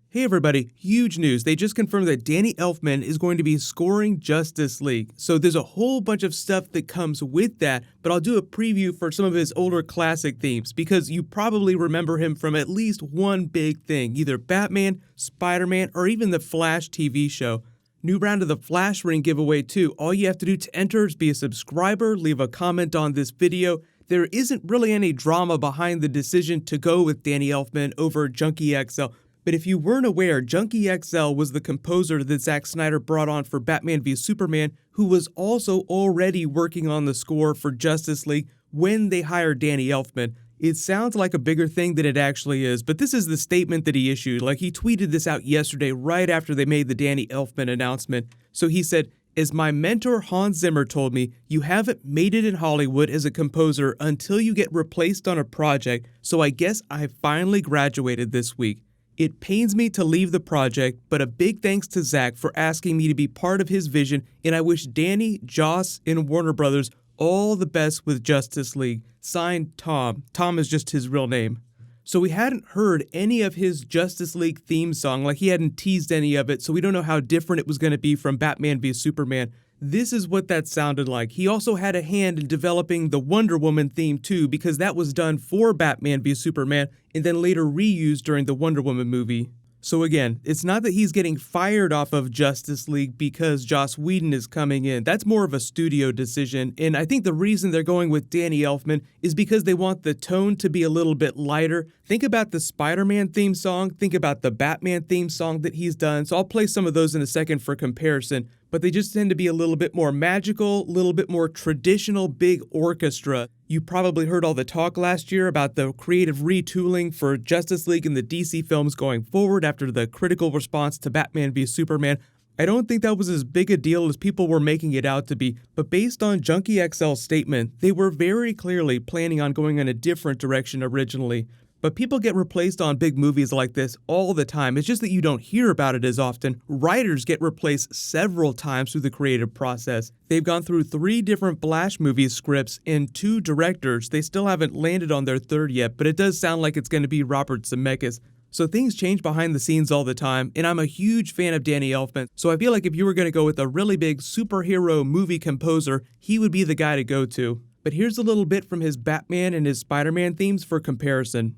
Hey everybody, huge news. They just confirmed that Danny Elfman is going to be scoring Justice League. So there's a whole bunch of stuff that comes with that, but I'll do a preview for some of his older classic themes because you probably remember him from at least one big thing, either Batman, Spider-Man, or even the Flash TV show. New round of the Flash Ring giveaway too. All you have to do to enter is be a subscriber, leave a comment on this video. There isn't really any drama behind the decision to go with Danny Elfman over Junkie XL. But if you weren't aware, Junkie XL was the composer that Zack Snyder brought on for Batman v Superman, who was also already working on the score for Justice League when they hired Danny Elfman. It sounds like a bigger thing than it actually is, but this is the statement that he issued. Like, he tweeted this out yesterday right after they made the Danny Elfman announcement. So he said, "As my mentor Hans Zimmer told me, you haven't made it in Hollywood as a composer until you get replaced on a project, so I guess I finally graduated this week. It pains me to leave the project, but a big thanks to Zack for asking me to be part of his vision, and I wish Danny, Joss, and Warner Brothers all the best with Justice League." Signed, Tom. Tom is just his real name. So we hadn't heard any of his Justice League theme song, like he hadn't teased any of it, so we don't know how different it was going to be from Batman v Superman. This is what that sounded like. He also had a hand in developing the Wonder Woman theme too, because that was done for Batman v Superman and then later reused during the Wonder Woman movie. So again, it's not that he's getting fired off of Justice League because Joss Whedon is coming in. That's more of a studio decision, and I think the reason they're going with Danny Elfman is because they want the tone to be a little bit lighter. Think about the Spider-Man theme song, think about the Batman theme song that he's done, so I'll play some of those in a second for comparison, but they just tend to be a little bit more magical, a little bit more traditional big orchestra. You probably heard all the talk last year about the creative retooling for Justice League and the DC films going forward after the critical response to Batman v Superman. I don't think that was as big a deal as people were making it out to be, but based on Junkie XL's statement, they were very clearly planning on going in a different direction originally. But people get replaced on big movies like this all the time. It's just that you don't hear about it as often. Writers get replaced several times through the creative process. They've gone through 3 different Flash movie scripts and 2 directors. They still haven't landed on their 3rd yet, but it does sound like it's going to be Robert Zemeckis. So things change behind the scenes all the time, and I'm a huge fan of Danny Elfman, so I feel like if you were going to go with a really big superhero movie composer, he would be the guy to go to. But here's a little bit from his Batman and his Spider-Man themes for comparison.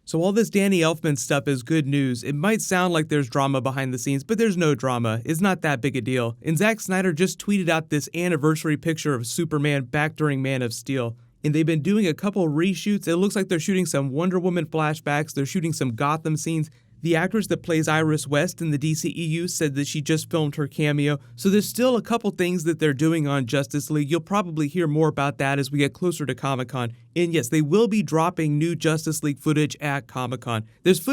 So all this Danny Elfman stuff is good news. It might sound like there's drama behind the scenes, but there's no drama. It's not that big a deal. And Zack Snyder just tweeted out this anniversary picture of Superman back during Man of Steel. And they've been doing a couple reshoots. It looks like they're shooting some Wonder Woman flashbacks. They're shooting some Gotham scenes. The actress that plays Iris West in the DCEU said that she just filmed her cameo, so there's still a couple things that they're doing on Justice League. You'll probably hear more about that as we get closer to Comic-Con. And yes, they will be dropping new Justice League footage at Comic-Con. There's footage